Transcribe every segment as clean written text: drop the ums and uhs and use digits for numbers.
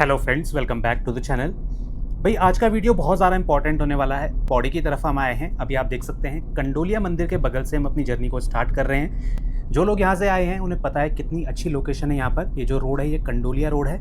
Hello friends, welcome back to the channel. भाई आज का वीडियो बहुत ज़्यादा इंपॉर्टेंट होने वाला है। पौड़ी की तरफ हम आए हैं। अभी आप देख सकते हैं कंडोलिया मंदिर के बगल से हम अपनी जर्नी को स्टार्ट कर रहे हैं। जो लोग यहाँ से आए हैं उन्हें पता है कितनी अच्छी लोकेशन है यहाँ पर। ये जो रोड है ये कंडोलिया रोड है।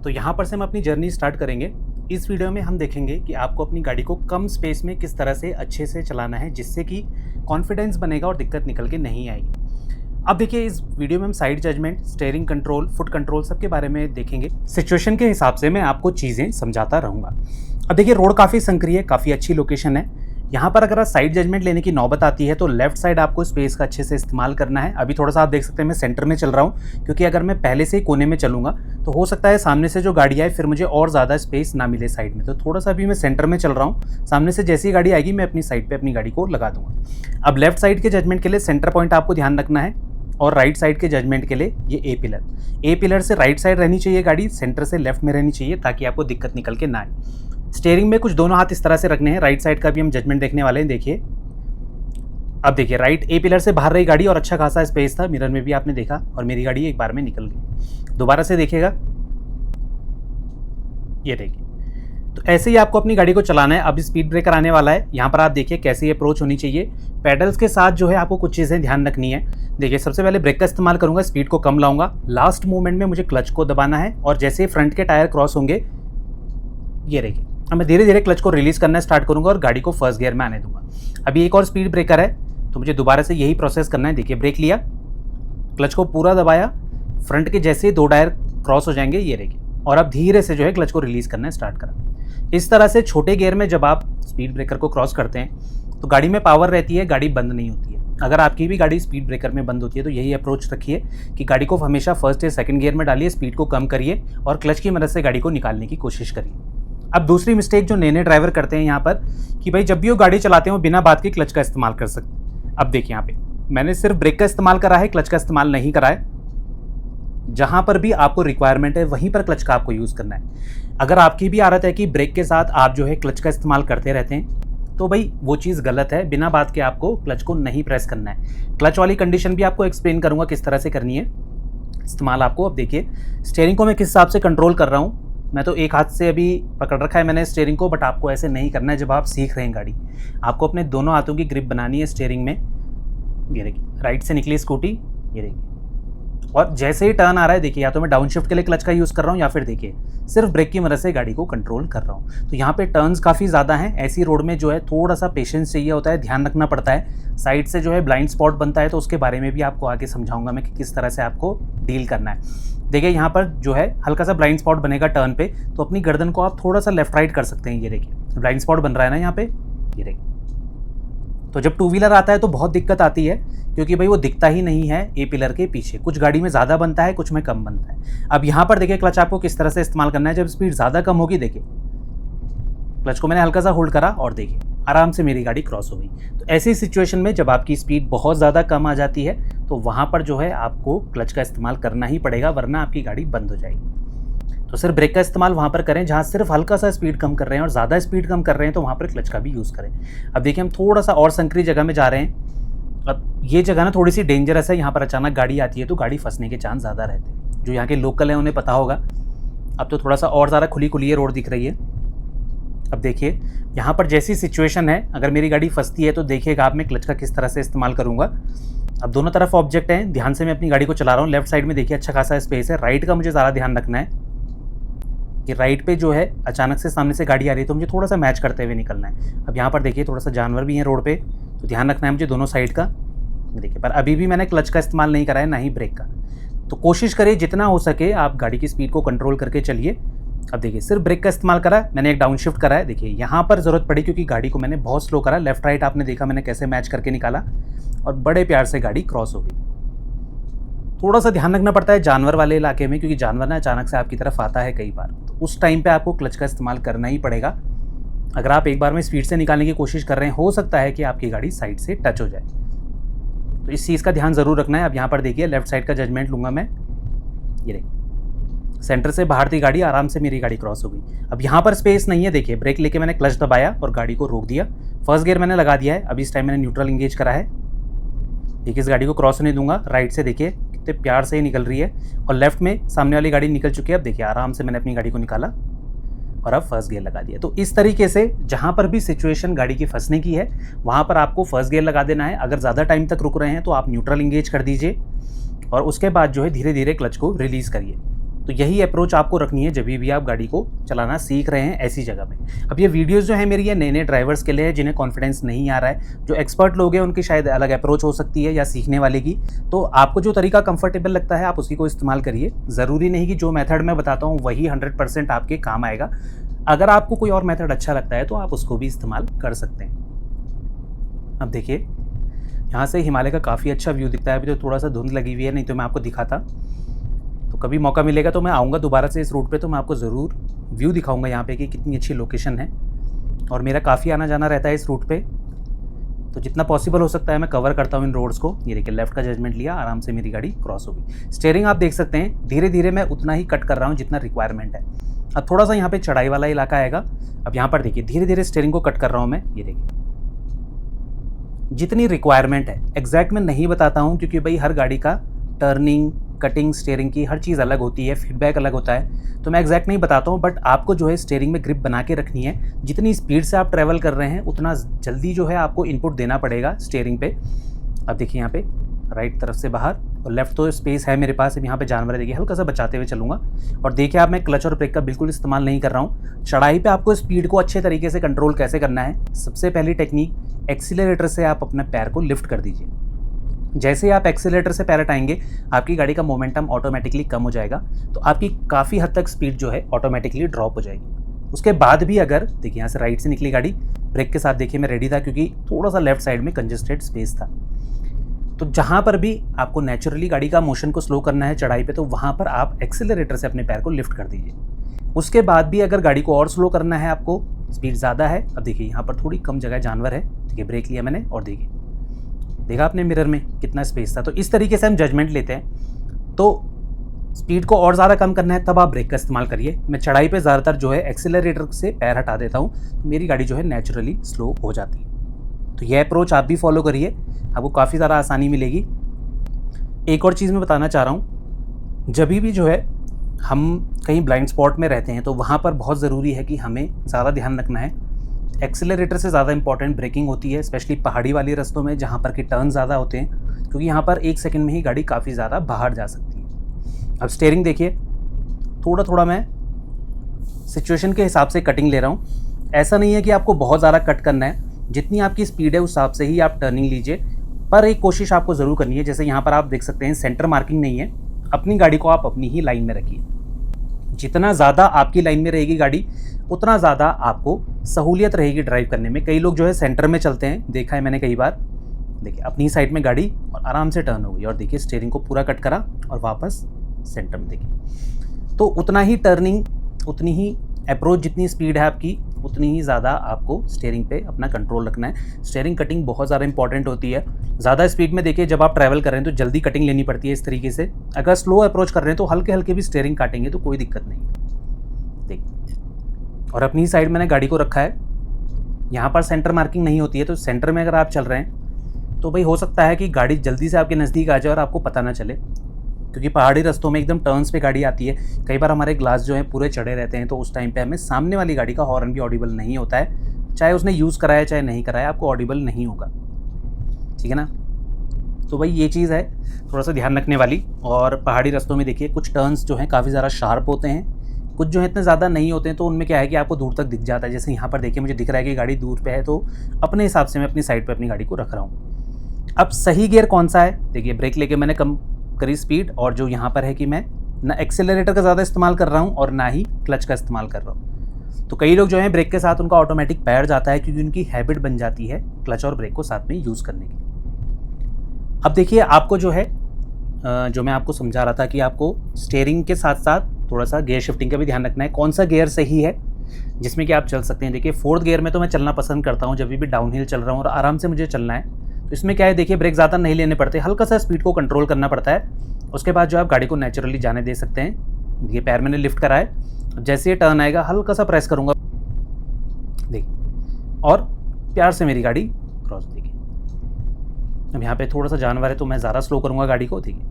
तो यहाँ पर से हम अपनी जर्नी स्टार्ट करेंगे। इस वीडियो में हम देखेंगे कि आपको अपनी गाड़ी को कम स्पेस में किस तरह से अच्छे से चलाना है, जिससे कि कॉन्फिडेंस बनेगा और दिक्कत निकल के नहीं आएगी। अब देखिए, इस वीडियो में हम side judgement, steering control, foot control सबके बारे में देखेंगे। सिचुएशन के हिसाब से मैं आपको चीज़ें समझाता रहूँगा। अब देखिए, रोड काफ़ी संकरी है, काफ़ी अच्छी लोकेशन है। यहाँ पर अगर साइड जजमेंट लेने की नौबत आती है तो लेफ्ट साइड आपको स्पेस का अच्छे से इस्तेमाल करना है। अभी थोड़ा सा आप देख सकते हैं मैं सेंटर में चल रहा हूँ, क्योंकि अगर मैं पहले से ही कोने में चलूँगा तो हो सकता है सामने से जो गाड़ी आए फिर मुझे और ज़्यादा स्पेस ना मिले साइड में। तो थोड़ा सा अभी मैं सेंटर में चल रहा हूँ। सामने से जैसी गाड़ी आएगी मैं अपनी साइड पर अपनी गाड़ी को लगा दूँगा। अब लेफ्ट साइड के जजमेंट के लिए सेंटर पॉइंट आपको ध्यान रखना है, और राइट साइड के जजमेंट के लिए ये ए पिलर से राइट साइड रहनी चाहिए गाड़ी, सेंटर से लेफ्ट में रहनी चाहिए, ताकि आपको दिक्कत निकल के ना आए। स्टीयरिंग में कुछ दोनों हाथ इस तरह से रखने हैं। राइट साइड का भी हम जजमेंट देखने वाले हैं। देखिए, अब देखिए, राइट ए पिलर से बाहर रही गाड़ी और अच्छा खासा स्पेस था। मिरर में भी आपने देखा और मेरी गाड़ी एक बार में निकल गई। दोबारा से देखिएगा, ये देखिए। तो ऐसे ही आपको अपनी गाड़ी को चलाना है। अब स्पीड ब्रेकर आने वाला है। यहाँ पर आप देखिए कैसी अप्रोच होनी चाहिए। पैडल्स के साथ जो है आपको कुछ चीज़ें ध्यान रखनी है। देखिए, सबसे पहले ब्रेक का इस्तेमाल करूँगा, स्पीड को कम लाऊंगा। लास्ट मूवमेंट में मुझे क्लच को दबाना है, और जैसे ही फ्रंट के टायर क्रॉस होंगे, ये देखिए, अब मैं धीरे धीरे क्लच को रिलीज़ करना स्टार्ट करूँगा और गाड़ी को फर्स्ट गियर में आने दूंगा। अभी एक और स्पीड ब्रेकर है, तो मुझे दोबारा से यही प्रोसेस करना है। देखिए, ब्रेक लिया, क्लच को पूरा दबाया, फ्रंट के जैसे ही दो टायर क्रॉस हो जाएंगे, ये देखिए, और अब धीरे से जो है क्लच को रिलीज़ करना स्टार्ट करा। इस तरह से छोटे गियर में जब आप स्पीड ब्रेकर को क्रॉस करते हैं तो गाड़ी में पावर रहती है, गाड़ी बंद नहीं होती है। अगर आपकी भी गाड़ी स्पीड ब्रेकर में बंद होती है तो यही अप्रोच रखिए कि गाड़ी को हमेशा फर्स्ट या सेकंड गियर में डालिए, स्पीड को कम करिए और क्लच की मदद से गाड़ी को निकालने की कोशिश करिए। अब दूसरी मिस्टेक जो नए नए ड्राइवर करते हैं यहाँ पर, कि भाई जब भी वो गाड़ी चलाते हैं वो बिना बात के क्लच का इस्तेमाल कर सकते। अब देखिए, यहाँ पे मैंने सिर्फ ब्रेक का इस्तेमाल करा है, क्लच का इस्तेमाल नहीं करा है। जहाँ पर भी आपको रिक्वायरमेंट है वहीं पर क्लच का आपको यूज़ करना है। अगर आपकी भी आदत है कि ब्रेक के साथ आप जो है क्लच का इस्तेमाल करते रहते हैं, तो भाई वो चीज़ गलत है। बिना बात के आपको क्लच को नहीं प्रेस करना है। क्लच वाली कंडीशन भी आपको एक्सप्लेन करूँगा किस तरह से करनी है इस्तेमाल आपको। अब देखिए, स्टीयरिंग को मैं किस हिसाब से कंट्रोल कर रहा हूँ। मैं तो एक हाथ से अभी पकड़ रखा है मैंने स्टीयरिंग को, बट आपको ऐसे नहीं करना है। जब आप सीख रहे हैं गाड़ी, आपको अपने दोनों हाथों की ग्रिप बनानी है स्टीयरिंग में। ये देखिए, राइट से निकली स्कूटी, ये देखिए, और जैसे ही टर्न आ रहा है, देखिए, या तो मैं डाउन शिफ्ट के लिए क्लच का यूज़ कर रहा हूँ, या फिर देखिए सिर्फ ब्रेक की मदद से गाड़ी को कंट्रोल कर रहा हूँ। तो यहाँ पे टर्न्स काफ़ी ज़्यादा हैं। ऐसी रोड में जो है थोड़ा सा पेशेंस चाहिए होता है, ध्यान रखना पड़ता है। साइड से जो है ब्लाइंड स्पॉट बनता है, तो उसके बारे में भी आपको आगे समझाऊंगा मैं कि किस तरह से आपको डील करना है। देखिए, यहाँ पर जो है हल्का सा ब्लाइंड स्पॉट बनेगा टर्न पे, तो अपनी गर्दन को आप थोड़ा सा लेफ्ट राइट कर सकते हैं। ये देखिए, ब्लाइंड स्पॉट बन रहा है ना यहाँ पे, ये देखिए। तो जब टू व्हीलर आता है तो बहुत दिक्कत आती है, क्योंकि भाई वो दिखता ही नहीं है ए पिलर के पीछे। कुछ गाड़ी में ज़्यादा बनता है, कुछ में कम बनता है। अब यहाँ पर देखिए, क्लच आपको किस तरह से इस्तेमाल करना है। जब स्पीड ज़्यादा कम होगी, देखिए क्लच को मैंने हल्का सा होल्ड करा और देखिए आराम से मेरी गाड़ी क्रॉस हो गई। तो ऐसी सिचुएशन में जब आपकी स्पीड बहुत ज़्यादा कम आ जाती है तो वहाँ पर जो है आपको क्लच का इस्तेमाल करना ही पड़ेगा, वरना आपकी गाड़ी बंद हो जाएगी। तो सिर्फ ब्रेक का इस्तेमाल वहाँ पर करें जहाँ सिर्फ हल्का सा स्पीड कम कर रहे हैं, और ज़्यादा स्पीड कम कर रहे हैं तो वहाँ पर क्लच का भी यूज़ करें। अब देखिए, हम थोड़ा सा और संकरी जगह में जा रहे हैं। अब ये जगह ना थोड़ी सी डेंजरस है। यहाँ पर अचानक गाड़ी आती है तो गाड़ी फंसने के चांस ज़्यादा रहते हैं। जो यहाँ के लोकल हैं उन्हें पता होगा। अब तो थोड़ा सा और ज़्यादा खुली खुली रोड दिख रही है। अब देखिए, यहाँ पर जैसी सिचुएशन है, अगर मेरी गाड़ी फंसती है तो देखिएगा आप, मैं क्लच का किस तरह से इस्तेमाल करूँगा। अब दोनों तरफ ऑब्जेक्ट हैं, ध्यान से मैं अपनी गाड़ी को चला रहा हूँ। लेफ्ट साइड में देखिए अच्छा खासा स्पेस है। राइट का मुझे ज़्यादा ध्यान रखना है कि राइट पे जो है अचानक से सामने से गाड़ी आ रही है तो मुझे थोड़ा सा मैच करते हुए निकलना है। अब यहाँ पर देखिए थोड़ा सा जानवर भी है रोड पे, तो ध्यान रखना है मुझे दोनों साइड का। देखिए, पर अभी भी मैंने क्लच का इस्तेमाल नहीं करा है, ना ही ब्रेक का। तो कोशिश करिए जितना हो सके आप गाड़ी की स्पीड को कंट्रोल करके चलिए। अब देखिए, सिर्फ ब्रेक का इस्तेमाल करा, मैंने एक डाउन शिफ्ट करा है। देखिए, यहाँ पर ज़रूरत पड़ी क्योंकि गाड़ी को मैंने बहुत स्लो करा। लेफ्ट राइट आपने देखा मैंने कैसे मैच करके निकाला, और बड़े प्यार से गाड़ी क्रॉस हो गई। थोड़ा सा ध्यान रखना पड़ता है जानवर वाले इलाके में, क्योंकि जानवर ना अचानक से आपकी तरफ आता है कई बार, तो उस टाइम पे आपको क्लच का इस्तेमाल करना ही पड़ेगा। अगर आप एक बार में स्पीड से निकालने की कोशिश कर रहे हैं, हो सकता है कि आपकी गाड़ी साइड से टच हो जाए, तो इस चीज़ का ध्यान ज़रूर रखना है। अब यहाँ पर देखिए, लेफ्ट साइड का जजमेंट लूँगा मैं। ये देखिए, सेंटर से बाहर थी गाड़ी, आराम से मेरी गाड़ी क्रॉस हो गई। अब यहाँ पर स्पेस नहीं है। देखिए, ब्रेक लेके मैंने क्लच दबाया और गाड़ी को रोक दिया। फर्स्ट गियर मैंने लगा दिया है। अभी इस टाइम मैंने न्यूट्रल इंगेज करा है। देखिए, इस गाड़ी को क्रॉस नहीं दूंगा। राइट से देखिए उतने प्यार से ही निकल रही है। और लेफ्ट में सामने वाली गाड़ी निकल चुकी है। अब देखिए आराम से मैंने अपनी गाड़ी को निकाला और अब फर्स्ट गियर लगा दिया। तो इस तरीके से जहाँ पर भी सिचुएशन गाड़ी की फंसने की है वहाँ पर आपको फर्स्ट गियर लगा देना है। अगर ज़्यादा टाइम तक रुक रहे हैं तो आप न्यूट्रल इंगेज कर दीजिए और उसके बाद जो है धीरे धीरे क्लच को रिलीज़ करिए। तो यही अप्रोच आपको रखनी है जब भी आप गाड़ी को चलाना सीख रहे हैं ऐसी जगह में। अब ये वीडियोस जो है मेरी ये नए नए ड्राइवर्स के लिए है जिन्हें कॉन्फिडेंस नहीं आ रहा है। जो एक्सपर्ट लोग हैं उनकी शायद अलग अप्रोच हो सकती है या सीखने वाले की। तो आपको जो तरीका कंफर्टेबल लगता है आप उसी को इस्तेमाल करिए। ज़रूरी नहीं कि जो मेथड मैं बताता हूँ वही 100% आपके काम आएगा। अगर आपको कोई और मेथड अच्छा लगता है तो आप उसको भी इस्तेमाल कर सकते हैं। अब देखिए यहाँ से हिमालय का काफ़ी अच्छा व्यू दिखता है। अभी तो थोड़ा सा धुंध लगी हुई है, नहीं तो मैं आपको दिखाता। तो कभी मौका मिलेगा तो मैं आऊँगा दोबारा से इस रूट पे, तो मैं आपको ज़रूर व्यू दिखाऊंगा यहाँ पे कि कितनी अच्छी लोकेशन है। और मेरा काफ़ी आना जाना रहता है इस रूट पे, तो जितना पॉसिबल हो सकता है मैं कवर करता हूँ इन रोड्स को। ये देखिए लेफ्ट का जजमेंट लिया, आराम से मेरी गाड़ी क्रॉस हो गई। स्टीयरिंग आप देख सकते हैं धीरे धीरे मैं उतना ही कट कर रहा हूँ जितना रिक्वायरमेंट है। अब थोड़ा सा यहाँ पे चढ़ाई वाला इलाका आएगा। अब यहाँ पर देखिए धीरे धीरे स्टीयरिंग को कट कर रहा हूँ मैं। ये देखिए जितनी रिक्वायरमेंट है, एग्जैक्ट मैं नहीं बताता हूँ क्योंकि भाई हर गाड़ी का टर्निंग कटिंग स्टीयरिंग की हर चीज़ अलग होती है, फीडबैक अलग होता है, तो मैं एग्जैक्ट नहीं बताता हूँ। बट आपको जो है स्टीयरिंग में ग्रिप बना के रखनी है। जितनी स्पीड से आप ट्रैवल कर रहे हैं उतना जल्दी जो है आपको इनपुट देना पड़ेगा स्टीयरिंग पे। अब देखिए यहाँ पे राइट तरफ से बाहर और लेफ्ट तो स्पेस है मेरे पास। अब यहाँ पे जानवर है, देखिए हल्का सा बचाते हुए चलूँगा। और देखिए आप मैं क्लच और ब्रेक का बिल्कुल इस्तेमाल नहीं कर रहा हूँ। चढ़ाई पे आपको स्पीड को अच्छे तरीके से कंट्रोल कैसे करना है, सबसे पहली टेक्निक एक्सीलरेटर से आप अपने पैर को लिफ्ट कर दीजिए। जैसे ही आप एक्सीलरेटर से पैर हटाएंगे आपकी गाड़ी का मोमेंटम ऑटोमेटिकली कम हो जाएगा, तो आपकी काफ़ी हद तक स्पीड जो है ऑटोमेटिकली ड्रॉप हो जाएगी। उसके बाद भी अगर देखिए यहाँ से राइट से निकली गाड़ी, ब्रेक के साथ देखिए मैं रेडी था क्योंकि थोड़ा सा लेफ्ट साइड में कंजेस्टेड स्पेस था। तो जहाँ पर भी आपको नेचुरली गाड़ी का मोशन को स्लो करना है चढ़ाई पे, तो वहाँ पर आप एक्सीलरेटर से अपने पैर को लिफ्ट कर दीजिए। उसके बाद भी अगर गाड़ी को और स्लो करना है, आपको स्पीड ज़्यादा है, अब देखिए यहाँ पर थोड़ी कम जगह जानवर है, देखिए ब्रेक लिया मैंने और देखिए देखा आपने मिरर में कितना स्पेस था। तो इस तरीके से हम जजमेंट लेते हैं। तो स्पीड को और ज़्यादा कम करना है तब आप ब्रेक का इस्तेमाल करिए। मैं चढ़ाई पे ज़्यादातर जो है एक्सीलरेटर से पैर हटा देता हूँ, तो मेरी गाड़ी जो है नेचुरली स्लो हो जाती है। तो यह अप्रोच आप भी फॉलो करिए, आपको काफ़ी ज़्यादा आसानी मिलेगी। एक और चीज़ मैं बताना चाह रहा हूँ, जब भी जो है हम कहीं ब्लाइंड स्पॉट में रहते हैं तो वहाँ पर बहुत ज़रूरी है कि हमें ज़्यादा ध्यान रखना है। एक्सीलरेटर से ज़्यादा इंपॉर्टेंट ब्रेकिंग होती है, स्पेशली पहाड़ी वाली रास्तों में जहाँ पर कि टर्न ज़्यादा होते हैं, क्योंकि यहाँ पर 1 सेकंड में ही गाड़ी काफ़ी ज़्यादा बाहर जा सकती है। अब स्टीयरिंग देखिए थोड़ा थोड़ा मैं सिचुएशन के हिसाब से कटिंग ले रहा हूँ। ऐसा नहीं है कि आपको बहुत ज़्यादा कट करना है, जितनी आपकी स्पीड है उस हिसाब से ही आप टर्निंग लीजिए। पर एक कोशिश आपको ज़रूर करनी है, जैसे यहाँ पर आप देख सकते हैं सेंटर मार्किंग नहीं है, अपनी गाड़ी को आप अपनी ही लाइन में रखिए। जितना ज़्यादा आपकी लाइन में रहेगी गाड़ी उतना ज़्यादा आपको सहूलियत रहेगी ड्राइव करने में। कई लोग जो है सेंटर में चलते हैं, देखा है मैंने कई बार। देखिए अपनी साइड में गाड़ी और आराम से टर्न हो गई और देखिए स्टीयरिंग को पूरा कट करा और वापस सेंटर में देखिए। तो उतना ही टर्निंग, उतनी ही अप्रोच, जितनी स्पीड है आपकी उतनी ही ज़्यादा आपको स्टीयरिंग पे अपना कंट्रोल रखना है। स्टीयरिंग कटिंग बहुत ज़्यादा इंपॉर्टेंट होती है। ज़्यादा स्पीड में देखिए जब आप ट्रैवल कर रहे हैं तो जल्दी कटिंग लेनी पड़ती है इस तरीके से। अगर स्लो अप्रोच कर रहे हैं तो हल्के हल्के भी स्टीयरिंग काटेंगे तो कोई दिक्कत नहीं। देखिए और अपनी साइड मैंने गाड़ी को रखा है, यहाँ पर सेंटर मार्किंग नहीं होती है, तो सेंटर में अगर आप चल रहे हैं तो भाई हो सकता है कि गाड़ी जल्दी से आपके नज़दीक आ जाए और आपको पता ना चले, क्योंकि पहाड़ी रास्तों में एकदम टर्न्स पे गाड़ी आती है। कई बार हमारे ग्लास जो है पूरे चढ़े रहते हैं, तो उस टाइम पे हमें सामने वाली गाड़ी का हॉर्न भी ऑडिबल नहीं होता है, चाहे उसने यूज़ कराया चाहे नहीं कराया, आपको ऑडिबल नहीं होगा। ठीक है ना। तो भाई ये चीज़ है थोड़ा सा ध्यान रखने वाली। और पहाड़ी रास्तों में देखिए कुछ टर्न्स जो हैं काफ़ी ज़्यादा शार्प होते हैं, कुछ जो है इतने ज़्यादा नहीं होते हैं, तो उनमें क्या है कि आपको दूर तक दिख जाता है। जैसे यहाँ पर देखिए मुझे दिख रहा है कि गाड़ी दूर पे है, तो अपने हिसाब से मैं अपनी साइड पे अपनी गाड़ी को रख रहा हूँ। अब सही गियर कौन सा है, देखिए ब्रेक लेके मैंने कम करी स्पीड, और जो यहाँ पर है कि मैं ना एक्सेलरेटर का ज़्यादा इस्तेमाल कर रहा हूँ और ना ही क्लच का इस्तेमाल कर रहा हूँ। तो कई लोग जो है ब्रेक के साथ उनका ऑटोमेटिक बैठ जाता है, क्योंकि उनकी हैबिट बन जाती है क्लच और ब्रेक को साथ में यूज़ करने की। अब देखिए आपको जो है जो मैं आपको समझा रहा था कि आपको स्टीयरिंग के साथ साथ थोड़ा सा गियर शिफ्टिंग का भी ध्यान रखना है, कौन सा गियर सही है जिसमें कि आप चल सकते हैं। देखिए 4th गियर में तो मैं चलना पसंद करता हूँ जब भी डाउनहिल चल रहा हूँ और आराम से मुझे चलना है। तो इसमें क्या है, देखिए ब्रेक ज़्यादा नहीं लेने पड़ते, हल्का सा स्पीड को कंट्रोल करना पड़ता है। उसके बाद जो आप गाड़ी को नेचुरली जाने दे सकते हैं। ये पैर मैंने लिफ्ट करा है, जैसे ये टर्न आएगा हल्का सा प्रेस करूँगा, देखिए, और प्यार से मेरी गाड़ी क्रॉस। देखिए अब यहाँ पे थोड़ा सा जानवर है तो मैं ज़्यादा स्लो करूँगा गाड़ी को, देखिए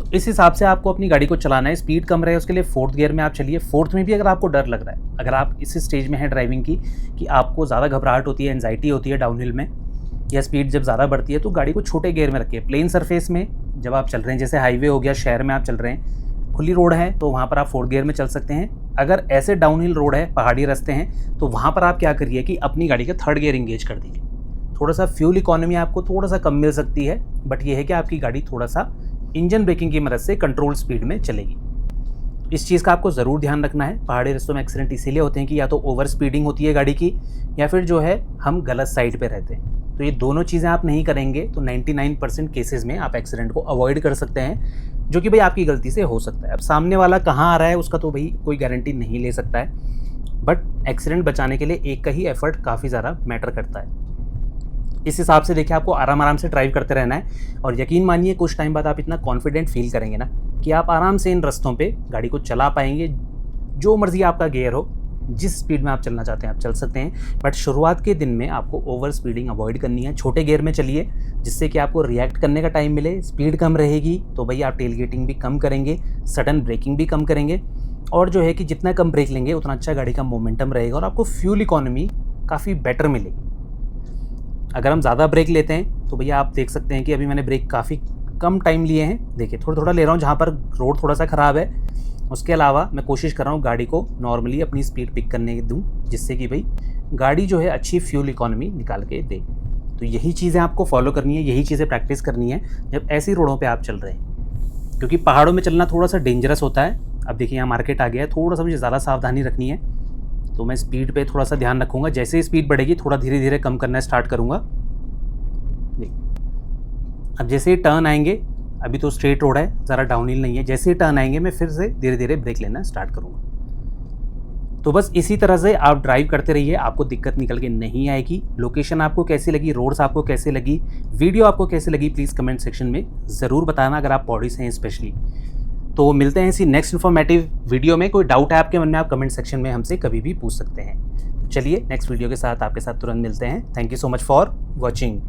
तो इस हिसाब से आपको अपनी गाड़ी को चलाना है। स्पीड कम रहे उसके लिए 4th गियर में आप चलिए। 4th में भी अगर आपको डर लग रहा है, अगर आप इस स्टेज में हैं ड्राइविंग की कि आपको ज़्यादा घबराहट होती है, एंजाइटी होती है डाउनहिल में, या स्पीड जब ज़्यादा बढ़ती है, तो गाड़ी को छोटे गियर में रखिए। प्लेन सरफेस में जब आप चल रहे हैं, जैसे हाईवे हो गया, शहर में आप चल रहे हैं, खुली रोड है, तो वहाँ पर आप 4th गियर में चल सकते हैं। अगर ऐसे डाउनहिल रोड है, पहाड़ी रास्ते हैं, तो वहाँ पर आप क्या करिए कि अपनी गाड़ी का 3rd गियर इंगेज कर दीजिए। थोड़ा सा फ्यूल इकोनॉमी आपको थोड़ा सा कम मिल सकती है, बट ये है कि आपकी गाड़ी थोड़ा सा इंजन ब्रेकिंग की मदद से कंट्रोल स्पीड में चलेगी। इस चीज़ का आपको ज़रूर ध्यान रखना है। पहाड़ी रास्तों में एक्सीडेंट इसीलिए होते हैं कि या तो ओवर स्पीडिंग होती है गाड़ी की, या फिर जो है हम गलत साइड पे रहते हैं। तो ये दोनों चीज़ें आप नहीं करेंगे तो 99% केसेस में आप एक्सीडेंट को अवॉइड कर सकते हैं, जो कि भाई आपकी गलती से हो सकता है। अब सामने वाला कहाँ आ रहा है उसका तो भाई कोई गारंटी नहीं ले सकता है, बट एक्सीडेंट बचाने के लिए एक का ही एफर्ट काफ़ी ज़्यादा मैटर करता है। इस हिसाब से देखिए, आपको आराम आराम से ड्राइव करते रहना है, और यकीन मानिए कुछ टाइम बाद आप इतना कॉन्फिडेंट फील करेंगे ना कि आप आराम से इन रास्तों पे गाड़ी को चला पाएंगे। जो मर्जी आपका गियर हो, जिस स्पीड में आप चलना चाहते हैं आप चल सकते हैं, बट शुरुआत के दिन में आपको ओवर स्पीडिंग अवॉइड करनी है। छोटे गियर में चलिए, जिससे कि आपको रिएक्ट करने का टाइम मिले। स्पीड कम रहेगी तो भैया आप टेल गेटिंग भी कम करेंगे, सडन ब्रेकिंग भी कम करेंगे, और जो है कि जितना कम ब्रेक लेंगे उतना अच्छा गाड़ी का मोमेंटम रहेगा, और आपको फ्यूल इकोनॉमी काफ़ी बेटर मिलेगी। अगर हम ज़्यादा ब्रेक लेते हैं तो भैया आप देख सकते हैं कि अभी मैंने ब्रेक काफ़ी कम टाइम लिए हैं। देखिए थोड़ा थोड़ा ले रहा हूँ जहाँ पर रोड थोड़ा सा ख़राब है। उसके अलावा मैं कोशिश कर रहा हूँ गाड़ी को नॉर्मली अपनी स्पीड पिक करने दूँ, जिससे कि भाई गाड़ी जो है अच्छी फ्यूल इकोनॉमी निकाल के दे। तो यही चीज़ें आपको फॉलो करनी है, यही चीज़ें प्रैक्टिस करनी है जब ऐसी रोडों पर आप चल रहे हैं, क्योंकि पहाड़ों में चलना थोड़ा सा डेंजरस होता है। अब देखिए यहाँ मार्केट आ गया है, थोड़ा सा मुझे ज़्यादा सावधानी रखनी है, तो मैं स्पीड पे थोड़ा सा ध्यान रखूँगा। जैसे ही स्पीड बढ़ेगी थोड़ा धीरे धीरे कम करना स्टार्ट करूँगा। अब जैसे ही टर्न आएंगे, अभी तो स्ट्रेट रोड है, ज़रा डाउनहिल नहीं है, जैसे ही टर्न आएंगे मैं फिर से धीरे धीरे ब्रेक लेना स्टार्ट करूँगा। तो बस इसी तरह से आप ड्राइव करते रहिए, आपको दिक्कत निकल के नहीं आएगी। लोकेशन आपको कैसी लगी, रोड्स आपको कैसे लगी, वीडियो आपको कैसे लगी, प्लीज़ कमेंट सेक्शन में ज़रूर बताना, अगर आप पौड़ी से हैं स्पेशली। तो मिलते हैं इसी नेक्स्ट इन्फॉर्मेटिव वीडियो में। कोई डाउट है आपके मन में, आप कमेंट सेक्शन में हमसे कभी भी पूछ सकते हैं। चलिए नेक्स्ट वीडियो के साथ आपके साथ तुरंत मिलते हैं। Thank you so much for watching.